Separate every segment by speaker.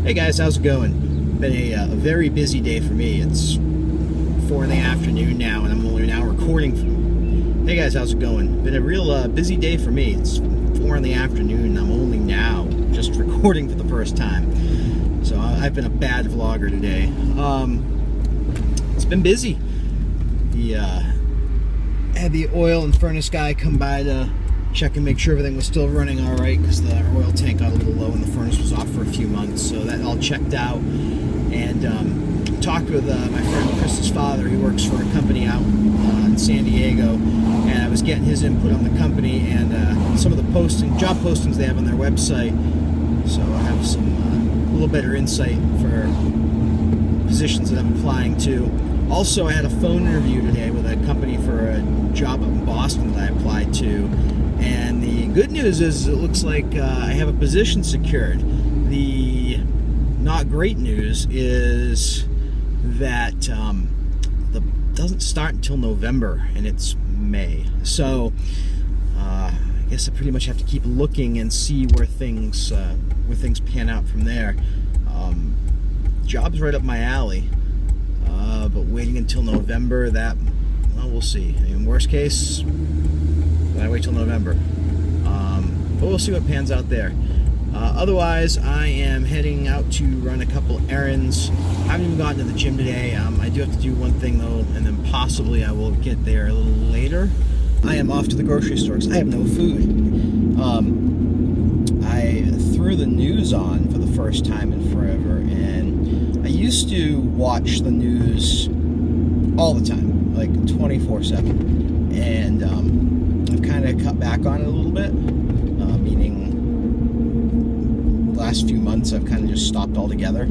Speaker 1: Hey guys, how's it going? Been a very busy day for me. It's 4 in the afternoon now, and I'm only now recording. Hey guys, how's it going? Been a real busy day for me. It's 4 in the afternoon, and I'm only now just recording for the first time. So I've been a bad vlogger today. It's been busy. Had the oil and furnace guy come by to check and make sure everything was still running all right, because the oil tank got a little low and the furnace was off for a few months, so that all checked out. And talked with my friend Chris's father. He works for a company out in San Diego, and I was getting his input on the company and some of the job postings they have on their website, so I have some a little better insight for positions that I'm applying to. Also, I had a phone interview today with a company for a job up in Boston that I applied to. And the good news is it looks like I have a position secured. The not great news is that the doesn't start until November, and it's May. So I guess I pretty much have to keep looking and see where things pan out from there. Job's right up my alley, but waiting until November, we'll see. I mean, worst case, I wait till November. But we'll see what pans out there. Otherwise, I am heading out to run a couple errands. I haven't even gotten to the gym today. I do have to do one thing though, and then possibly I will get there a little later. I am off to the grocery store because I have no food. I threw the news on for the first time in forever, and I used to watch the news all the time, like 24/7. And I've kind of cut back on it a little bit, meaning the last few months I've kind of just stopped altogether.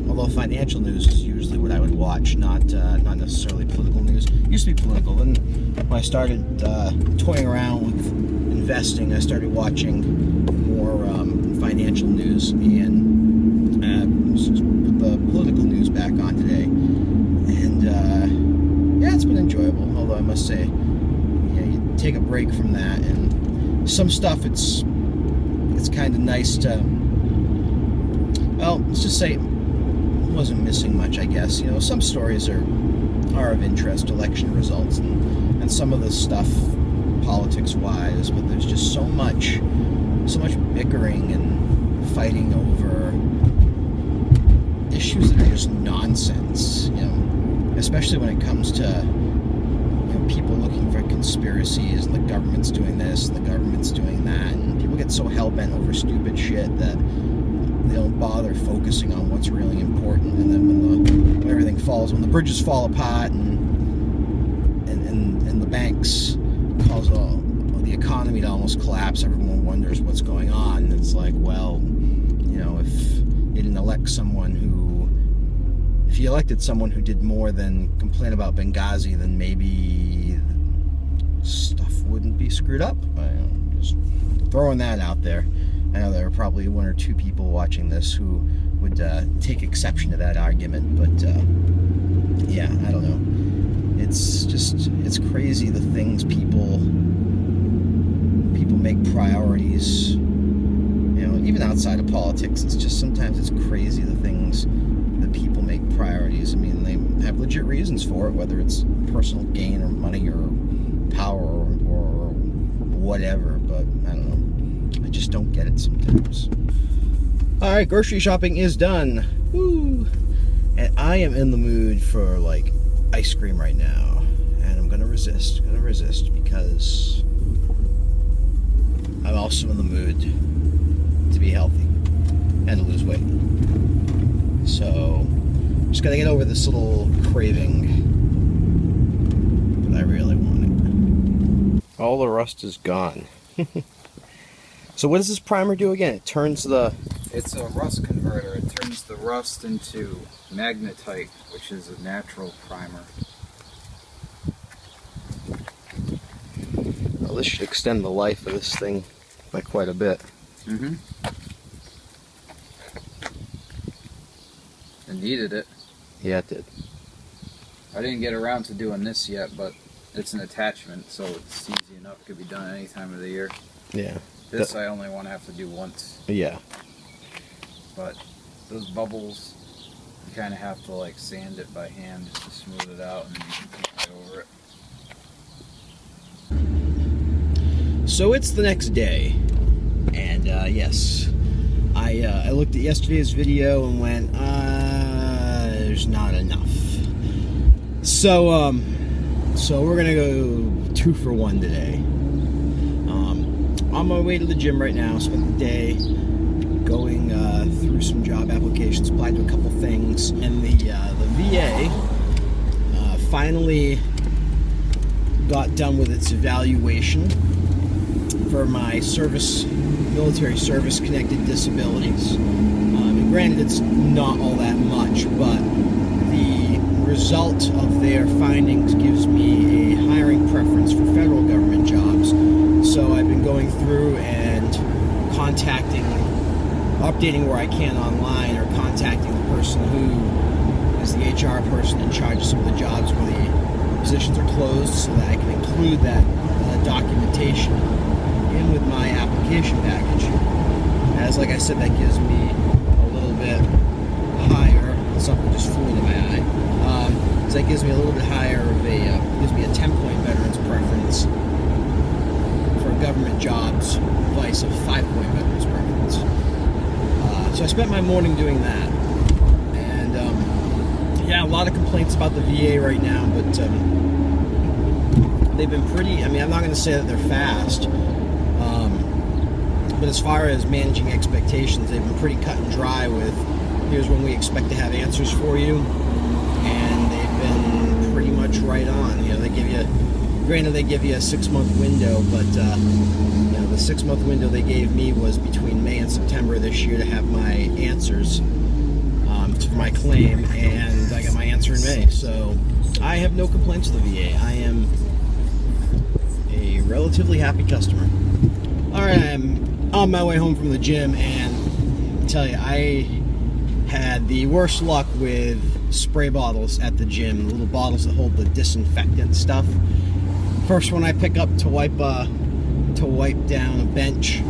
Speaker 1: Although financial news is usually what I would watch, not necessarily political news. It used to be political. Then when I started toying around with investing, I started watching more financial news, and just put the political news back on today. And yeah, it's been enjoyable. Although I must say, you take a break from that, and some stuff it's kind of nice to, well, let's just say it wasn't missing much, I guess. Some stories are of interest, election results, and some of the stuff politics wise, but there's just so much bickering and fighting over issues that are just nonsense, especially when it comes to people looking for conspiracies, and the government's doing this and the government's doing that, and people get so hell-bent over stupid shit that they don't bother focusing on what's really important. And then when everything falls, when the bridges fall apart and the banks cause the economy to almost collapse, everyone wonders what's going on. And it's like, well, if you didn't elect someone if you elected someone who did more than complain about Benghazi, then maybe stuff wouldn't be screwed up. Just throwing that out there. I know there are probably one or two people watching this who would take exception to that argument, but yeah, I don't know. It's crazy the things people make priorities. Even outside of politics, it's just sometimes it's crazy the things that people make priorities. I mean, they have legit reasons for it, whether it's personal gain or money or power or whatever, but I don't know. I just don't get it sometimes. Alright, grocery shopping is done. Woo! And I am in the mood for, like, ice cream right now. And I'm gonna resist. Because I'm also in the mood to be healthy and to lose weight. So, just gotta get over this little craving. But I really want it. All the rust is gone. So what does this primer do again? It turns
Speaker 2: It's a rust converter. It turns the rust into magnetite, which is a natural primer.
Speaker 1: Well, this should extend the life of this thing by quite a bit.
Speaker 2: Mm-hmm. It needed it.
Speaker 1: Yeah, it did.
Speaker 2: I didn't get around to doing this yet, but it's an attachment, so it's easy enough. It could be done any time of the year.
Speaker 1: Yeah.
Speaker 2: This I only want to have to do once.
Speaker 1: Yeah.
Speaker 2: But those bubbles, you kind of have to like sand it by hand just to smooth it out, and then you can paint right over it.
Speaker 1: So it's the next day, and yes, I looked at yesterday's video and went, there's not enough. So we're gonna go 2 for 1 today. On my way to the gym right now. Spent the day going through some job applications, applied to a couple things, and the VA finally got done with its evaluation for my military service connected disabilities. And granted, it's not all that much, but the result of their findings gives me a hiring preference for federal government jobs. So I've been going through and updating where I can online, or contacting the person who is the HR person in charge of some of the jobs where the positions are closed, so that I can include that documentation in with my application package. As like I said, that gives me a little bit higher, something just flew into my eye, so that gives me a little bit higher of gives me a 10-point veterans preference for government jobs, vice of 5-point veterans preference. So I spent my morning doing that, and yeah, a lot of complaints about the VA right now, but they've been pretty, I'm not going to say that they're fast, but as far as managing expectations, they've been pretty cut and dry with, here's when we expect to have answers for you, and they've been pretty much right on. They give you, granted they give you a 6-month window, but the 6-month window they gave me was between May and September this year to have my answers for my claim, and I got my answer in May, so I have no complaints with the VA. I am a relatively happy customer. Alright, I'm on my way home from the gym, and I tell you, I had the worst luck with spray bottles at the gym, the little bottles that hold the disinfectant stuff. First one I pick up to wipe down a bench,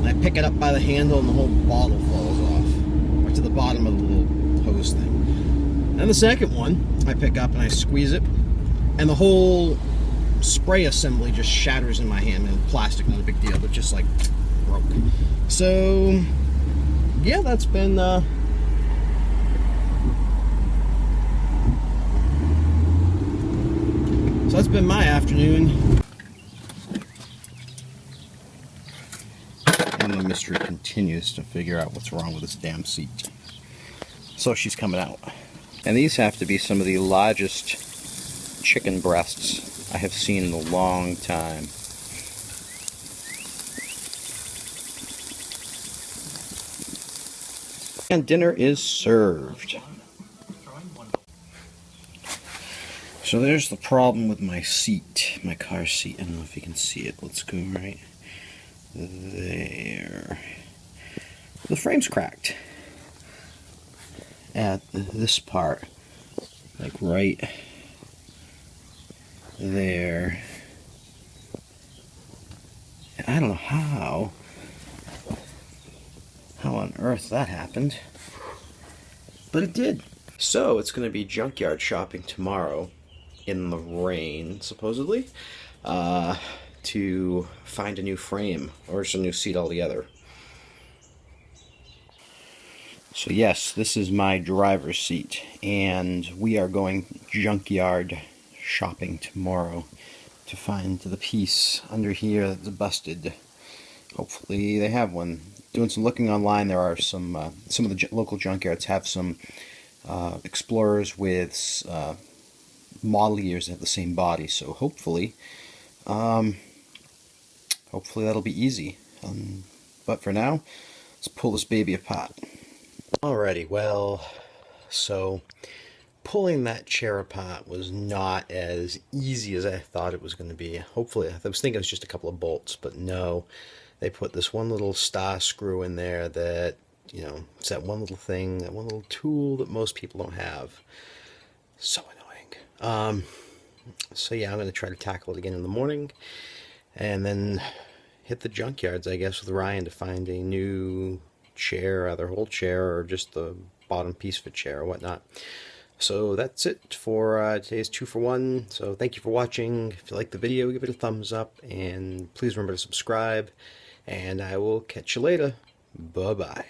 Speaker 1: I pick it up by the handle and the whole bottle falls off, or to the bottom of the little hose thing. And the second one I pick up and I squeeze it, and the whole spray assembly just shatters in my hand. And plastic, not a big deal, but just like broke. So yeah, that's been my afternoon. And the mystery continues to figure out what's wrong with this damn seat. So she's coming out. And these have to be some of the largest chicken breasts I have seen in a long time. And dinner is served. So there's the problem with my seat, my car seat. I don't know if you can see it. Let's go right there. The frame's cracked at this part, like right there. I don't know how on earth that happened, but it did. So it's going to be junkyard shopping tomorrow in the rain, supposedly, to find a new frame or just a new seat altogether. So yes, this is my driver's seat, and we are going junkyard shopping tomorrow to find the piece under here that's busted. Hopefully they have one. Doing some looking online, there are some of the local junkyards have some Explorers with model years that have the same body, so hopefully that'll be easy. But for now, let's pull this baby apart. Alrighty, well, so pulling that chair apart was not as easy as I thought it was going to be. Hopefully, I was thinking it was just a couple of bolts, but no. They put this one little star screw in there that, it's that one little thing, that one little tool that most people don't have. So annoying. So yeah, I'm going to try to tackle it again in the morning, and then hit the junkyards, I guess, with Ryan to find a new
Speaker 3: chair, either whole chair or just the bottom piece of a chair or whatnot. So that's it for today's 2-for-1. So thank you for watching. If you like the video, give it a thumbs up, and please remember to subscribe, and I will catch you later. Bye-bye.